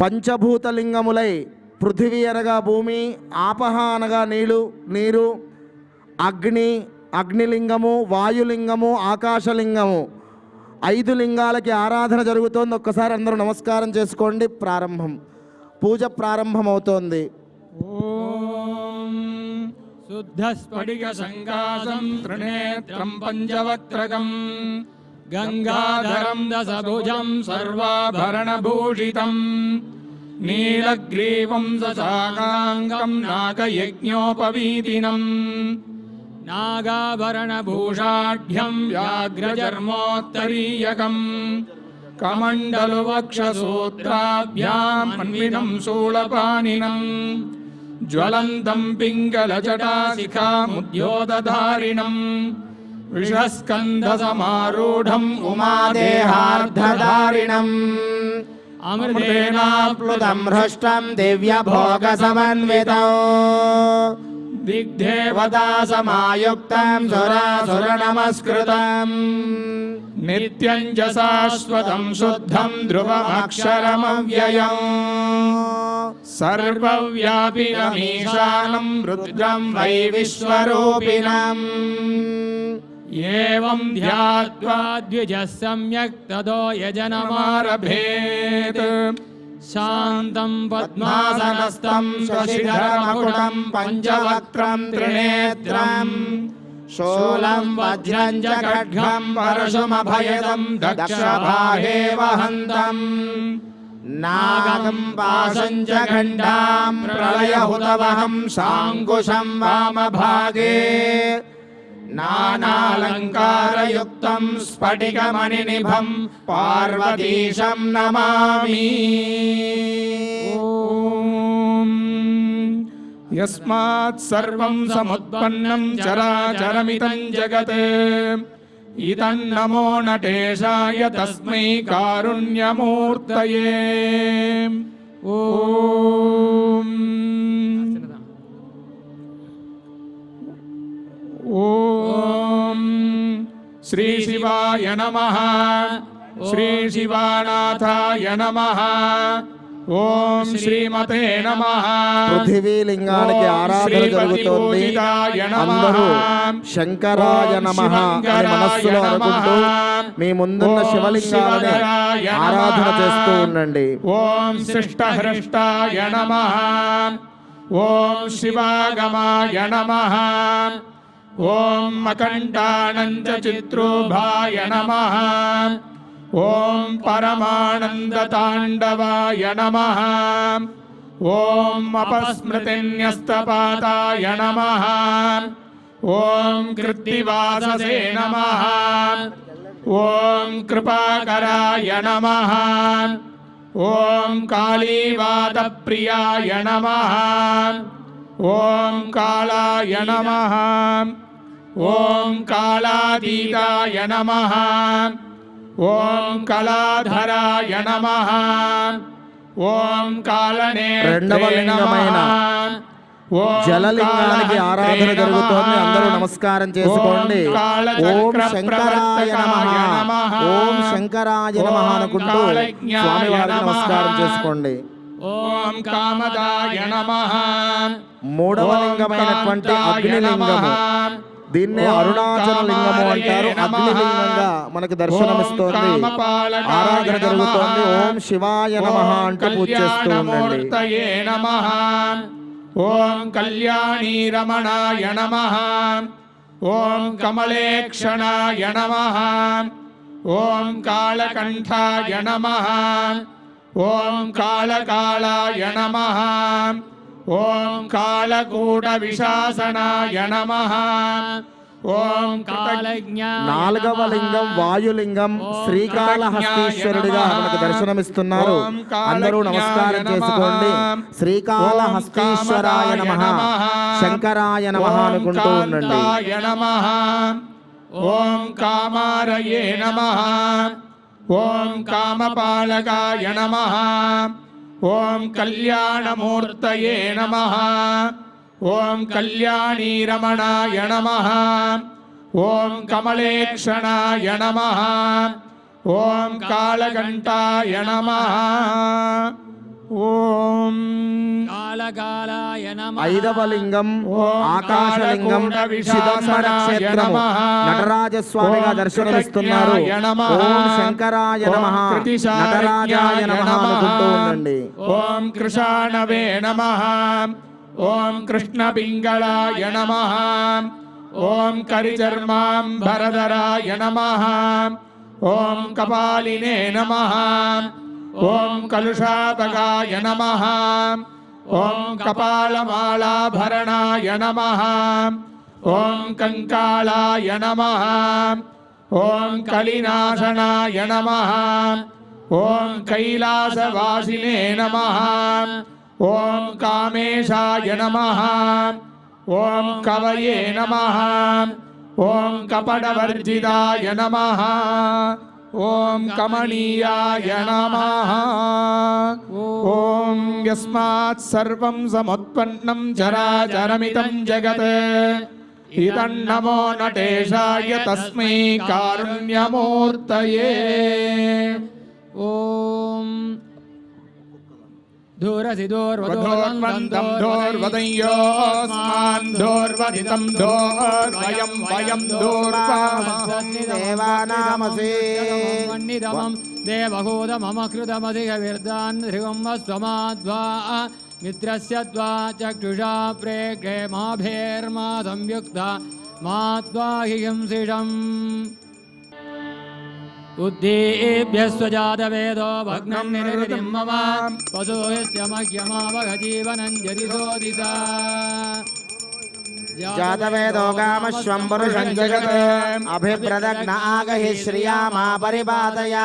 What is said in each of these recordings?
పంచభూతలింగములై పృథివీ అనగా భూమి, ఆపహ అనగా నీరు, అగ్నిలింగము, వాయులింగము, ఆకాశలింగము 5 లింగాలకి ఆరాధన జరుగుతోంది. ఒక్కసారి అందరూ నమస్కారం చేసుకోండి. పూజ ప్రారంభమవుతోంది. ఓం శుద్ధ స్ఫటిక సంకాశం త్రినేత్రం పంచవక్త్రకం గంగాధరం దశభుజం సర్వాభరణభూషితం నీలగ్రీవం సశాకాంగం నాగయజ్ఞోపవీతినం నాగాభరణభూషాఢ్యం వ్యాఘ్రచర్మోత్తరీయకం కమండలువక్షసూత్రాభ్యాం మన్వితం శూలపానినం జ్వలంతం పింగళజటాశిఖాముద్యోతధారిణం వృషస్కంధసమారూఢం ఉమాదేహార్ధధారిణం అమృతేనాప్లుతం హృష్టం దివ్యభోగసమన్వితం దిగ్దేవతా సమాయుక్తం సురాసురనమస్కృతం నిత్యం చ శాశ్వతం శుద్ధం ధ్రువమక్షరమవ్యయం సర్వవ్యాపినమీశానం రుద్రం వై విశ్వరూపిణం ఏవం ధ్యాత్వా ద్విజః సమ్యక్ తదో యజనమారభేత్ శాంతం పద్మాసనస్థం శశిధరమకుటం పంచవక్త్రం త్రినేత్రం శూలం వజ్రం చ ఖడ్గం పరశుమభయదం దక్షబాహే వహంతం నాగం పాశం చ ఖండాం ప్రళయహుతవహం సాంకుశం వామభాగే నానాలంకారయుక్తం స్ఫటికమణినిభం పార్వతీశం నమామి. యస్మాత్ సర్వం సముత్పన్నం చరాచరమిదం జగత్ ఇదన్నమో నటేశాయ తస్మై కారుణ్యమూర్తయే. ఓం ఓం శ్రీ శివాయ నమః. శ్రీ శివానాథాయ నమః. ఓం శ్రీమతే నమః. పృథివీ లింగానికి ఆరాధన జరుగుతోంది. అందరూ శంకరాయ నమః అని మనస్సులో అనుకుంటూ మీ ముందున్న శివలింగాలని ఆరాధన చేస్తూ ఉండండి. ఓం శిష్టహృష్టాయ నమః. ఓం శివాగమాయ నమః. ఓం అఖండానంద చిత్రూభాయ నమః. ఓం పరమానందతాండవాయ నమః. ఓం అపస్మృతిన్యస్తపాతాయ నమః. ఓం కృత్తివాససే నమః. ఓం కృపాకరాయ నమః. ఓం కాళీవాదప్రియాయ నమః. ఓం కాళాయ నమః. ఓం కాళాతీతాయ నమః. ఓం కళాధరాయ నమః. ఓం కాళనేత్రే నమః. జలలింగానికి ఆరాధన జరుగుతోంది. అందరూ నమస్కారం చేసుకోండి. ఓం శంకరాయ నమః. ఓం శంకరాయ నమః అనుకుంటూ స్వామివారికి నమస్కారం చేసుకోండి. ఓం కామదాయ నమః. మూడవ లింగమైనటువంటి అగ్నిలింగము, దీన్నే అరుణాచల లింగము అంటారు. అగ్నిలింగంగా మనకు దర్శనమిస్తోంది. ఆరాధన జరుగుతోంది. ఓం శివాయ నమః అంటూ పూజ చేస్తూ ఉండండి. ఓం కళ్యాణీ రమణాయ నమః. ఓం కమలేక్షణాయ నమః. ఓం కాళకంఠాయ నమః. ఓం కాళకాళాయ నమః. ఓం కాళకూట విశాసనాయ నమః. ఓం నాలుగవ లింగం వాయులింగం శ్రీకాళహస్తీశ్వరుడిగా మనకు దర్శనమిస్తున్నారు. అందరూ నమస్కారం చేసుకోండి. శ్రీకాళహస్తీశ్వరాయ నమః, శంకరాయ నమః అనుకుంటూ ఉండండి. ఓం కామారయే నమః. ఓం కామపాలకాయ నమః. ఓం కళ్యాణమూర్తయే నమః. ఓం కళ్యాణీ రమణాయ నమః. ఓం కమలేక్షణాయ నమః. ఓం కాళకంఠాయ నమః. ఓం కాళకాలాయ నమః ఐదవ లింగం ఓం ఆకాశలింగం కాళకూట చిదంబర క్షేత్రము నమః. నటరాజస్వామిగా ఓం దర్శనమిస్తున్నారు. కృతజ్ఞాయ నమః. ఓం శంకరాయ ఓం నమః కృతిశారజ్ఞాయ నటరాజాయ నమః అనుకుంటూ ఉండండి. ఓం కృషాణవే నమః. ఓం కృష్ణపింగళాయ నమః. ఓం కరిచర్మాంబరధరాయ నమః. ఓం కపాలినే నమః. ఓం కలుషాపగాయ నమః. ఓం కపాలమాలాభరణాయ నమః. ఓం కంకాళాయ నమః. ఓం కలినాశనాయ నమః. ఓం కైలాసవాసినే నమః. ఓం కామేశాయ నమః. ఓం కవయే నమః. ఓం కపటవర్జితాయ నమః. ఓం కమనీయాయ నమః. ఓం యస్మాత్ సర్వం సముత్పన్నం చరాచరమిదం జగత్ ఇదన్నమో నటేశాయ తస్మై కారుణ్యమూర్తయే. ఓం ధూరసి వధోర్వంతం ధోర్వదయ్యోస్మాన్ ధోర్వదితం ధోర్వయం వయం దేవానామసే దేవానామసే దేవహూతమమ కృతమధిక విర్దాన్ ధ్రువం స్వమాద్వా మిత్రస్య ద్వా చక్షుషా ప్రేక్షే మాభేర్మా సంయుక్త మాత్వా హింసిషం ఉద్దీభ్యస్వజాతవేదో భగ్నం నిర్వృతిం మమ పశూయస్య మహ్యమావగ జీవనం జరిసోదిసా జాతవేదో కామశ్వం పురుషం జగత్ అభిప్రదగ్న ఆగహి శ్రియామా పరిపాతయ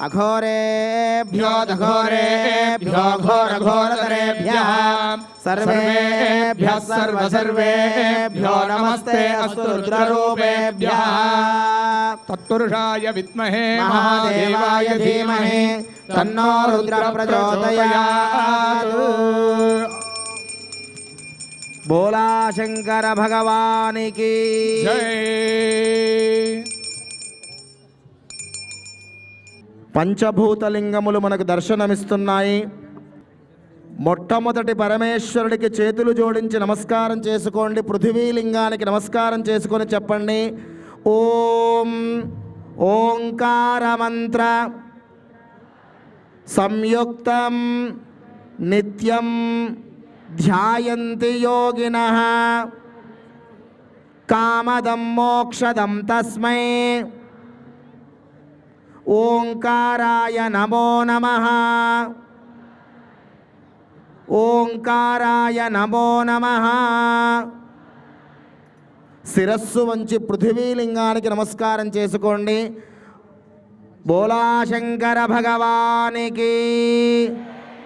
అఘోరేభ్యో ఘోరేభ్యో ఘోరఘోరతరేభ్యః సర్వేభ్యః సర్వసర్వేభ్యో నమస్తే అస్తు రుద్రరూపేభ్యః తత్పురుషాయ విద్మహే మహాదేవాయ ధీమహి తన్నో రుద్ర ప్రచోదయాత్. బోలా శంకర భగవానికి జై. పంచభూతలింగములు మనకు దర్శనమిస్తున్నాయి. మొట్టమొదటి పరమేశ్వరుడికి చేతులు జోడించి నమస్కారం చేసుకోండి. పృథివీలింగానికి నమస్కారం చేసుకొని చెప్పండి. ఓం ఓంకార మంత్ర సంయుక్తం నిత్యం ధ్యాయంతి యోగినః కామదం మోక్షదం తస్మై ఓంకారాయ నమో నమః. ఓంకారాయ నమో నమః. శిరస్సు వంచి పృథివీలింగానికి నమస్కారం చేసుకోండి. బోలా శంకర భగవానికి.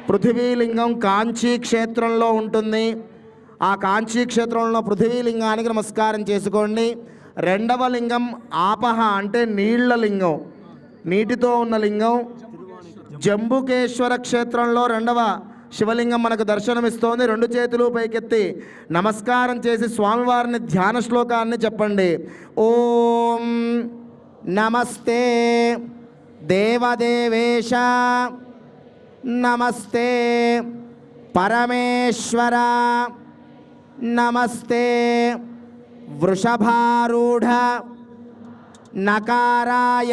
పృథివీలింగం కాంచీ క్షేత్రంలో ఉంటుంది. ఆ కాంచీ క్షేత్రంలో పృథివీలింగానికి నమస్కారం చేసుకోండి. రెండవ లింగం ఆపహ అంటే నీళ్ల లింగం, నీటితో ఉన్న లింగం. జంబుకేశ్వర క్షేత్రంలో రెండవ శివలింగం మనకు దర్శనమిస్తోంది. రెండు చేతులు పైకెత్తి నమస్కారం చేసి స్వామివారిని ధ్యాన శ్లోకాన్ని చెప్పండి. ఓం నమస్తే దేవదేవేశ, నమస్తే పరమేశ్వర, నమస్తే వృషభారూఢ నకారాయ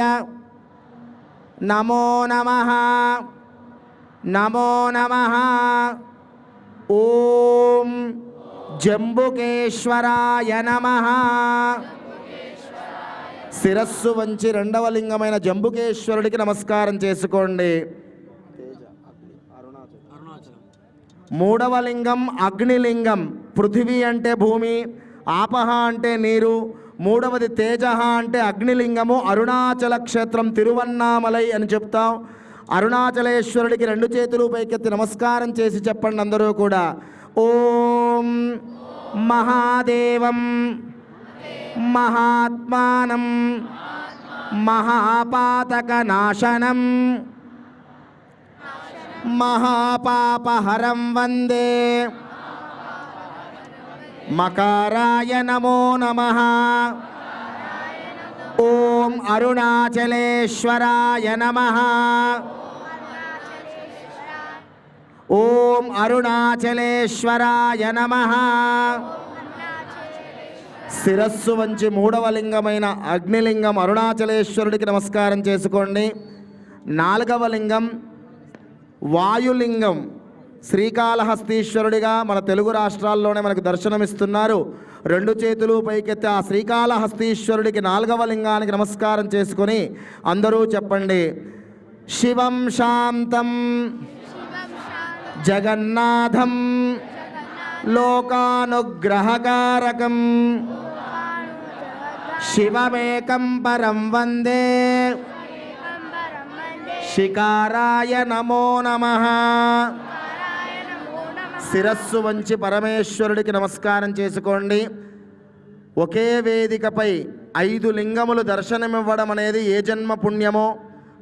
నమో నమః. నమో నమః. ఓం జంబుకేశ్వరాయ నమః. శిరస్సు వంచి రెండవ లింగమైన జంబుకేశ్వరుడికి నమస్కారం చేసుకోండి. మూడవ లింగం అగ్నిలింగం. పృథివీ అంటే భూమి, ఆపహ అంటే నీరు, మూడవది తేజ అంటే అగ్నిలింగము. అరుణాచల క్షేత్రం తిరువన్నామలై అని చెప్తాం. అరుణాచలేశ్వరుడికి రెండు చేతులు పైకెత్తి నమస్కారం చేసి చెప్పండి అందరూ కూడా. ఓం మహాదేవం మహాత్మానం మహాపాతక నాశనం మహాపాపహరం వందే మకారాయ నమో నమః. ఓం అరుణాచలేశ్వరాయ నమః. ఓం అరుణాచలేశ్వరాయ నమః. శిరస్సు వంచి మూడవ లింగమైన అగ్నిలింగం అరుణాచలేశ్వరుడికి నమస్కారం చేసుకోండి. నాలుగవ లింగం వాయులింగం శ్రీకాళహస్తీశ్వరుడిగా మన తెలుగు రాష్ట్రాల్లోనే మనకు దర్శనమిస్తున్నారు. రెండు చేతులు పైకెత్తి ఆ శ్రీకాళహస్తీశ్వరుడికి నాలుగవ లింగానికి నమస్కారం చేసుకొని అందరూ చెప్పండి. శివం శాంతం జగన్నాథం లోకానుగ్రహకారకం శివమేకం పరం వందే శికారాయ నమో నమః. శిరస్సు వంచి పరమేశ్వరుడికి నమస్కారం చేసుకోండి. ఒకే వేదికపై 5 లింగములు దర్శనమివ్వడం అనేది ఏ జన్మ పుణ్యమో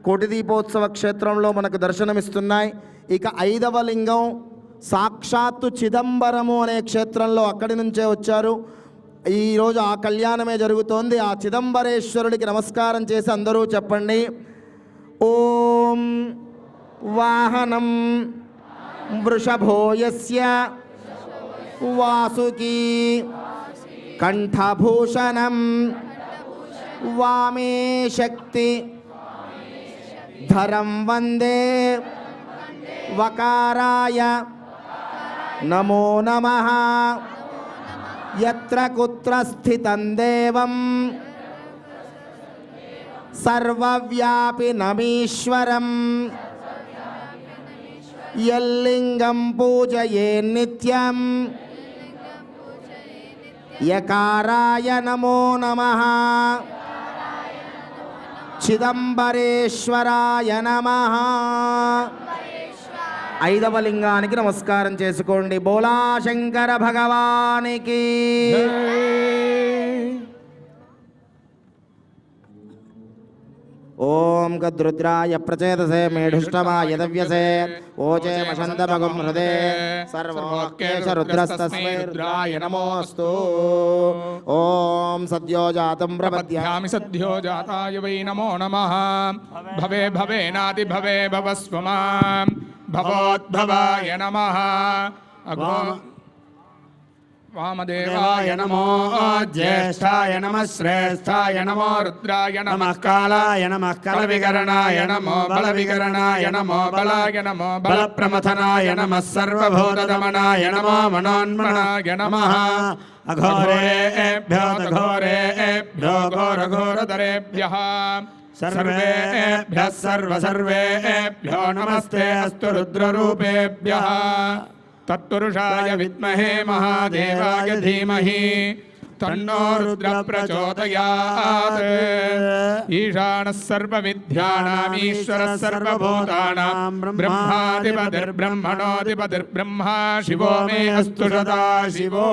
కోటి దీపోత్సవ క్షేత్రంలో మనకు దర్శనమిస్తున్నాయి. ఇక 5వ లింగం సాక్షాత్తు చిదంబరము అనే క్షేత్రంలో అక్కడి నుంచే వచ్చారు. ఈరోజు ఆ కళ్యాణమే జరుగుతోంది. ఆ చిదంబరేశ్వరుడికి నమస్కారం చేసి అందరూ చెప్పండి. ఓం వాహనం వృషభోయస్య వాసుకీ కంఠభూషణం వామే శక్తి ధరం వందే వకారాయ నమో నమః. యత్ర కుత్ర స్థితం దేవం సర్వవ్యాపినమీశ్వరం యల్లింగం పూజయే నిత్యం యకారాయ నమో నమః. చిదంబరేశ్వరాయ నమః. 5వ లింగానికి నమస్కారం చేసుకోండి. బోలా శంకర భగవానికి. ఓం గద్రుద్రాయ ప్రచేతసే మేఢుష్టమాయ దవ్యసే ఓచే మషంతమగుం హృదే సర్వోక్కేశ రుద్రస్తస్మై రుద్రాయ నమోస్తు. ఓం సద్యో జాతం ప్రపద్యామి ప్రపద్యామి సద్యో జాతాయ వై నమో నమః. భవే భవేనాది భవే భవస్వ మాం భవోద్భవాయ నమః. వామదేవాయ నమో జ్యేష్ఠాయ నమః శ్రేష్ఠాయ నమో రుద్రాయ నమః కాలాయ నమః కలవికరణాయ నమో బలవికరణాయ నమో బలాయ నమో బలప్రమథనాయ నమః సర్వభూతదమనాయ నమో మనోన్మనాయ నమః. అఘోరేభ్యో ఘోరేభ్యో ఘోరఘోరధరేభ్యః సర్వేభ్యః సర్వేభ్యో నమస్తే అస్తు రుద్రరూపేభ్యః. తత్పురుషాయ విద్మహే మహాదేవాయ ధీమహి తన్నో రుద్ర ప్రచోదయాత్. ఈశానః సర్వవిద్యానామీశ్వరః సర్వభూతానాం బ్రహ్మాధిపతిర్బ్రహ్మణోధిపతిర్బ్రహ్మా శివో మే అస్తు సదా శివో.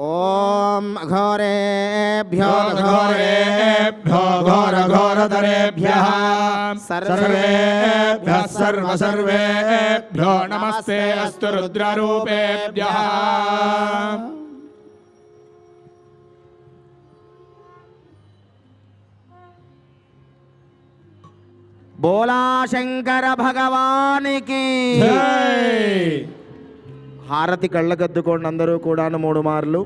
ఓం ఘోరేభ్యో ఘోరేభ్యో ఘోరఘోరధరేభ్యః సర్వేభ్యః సర్వేభ్యో నమస్తే అస్తు రుద్రరూపేభ్యః. బోలా శంకర భగవానికి. హారతి కళ్ళకద్దుకోండి అందరూ కూడాను 3 మార్లు.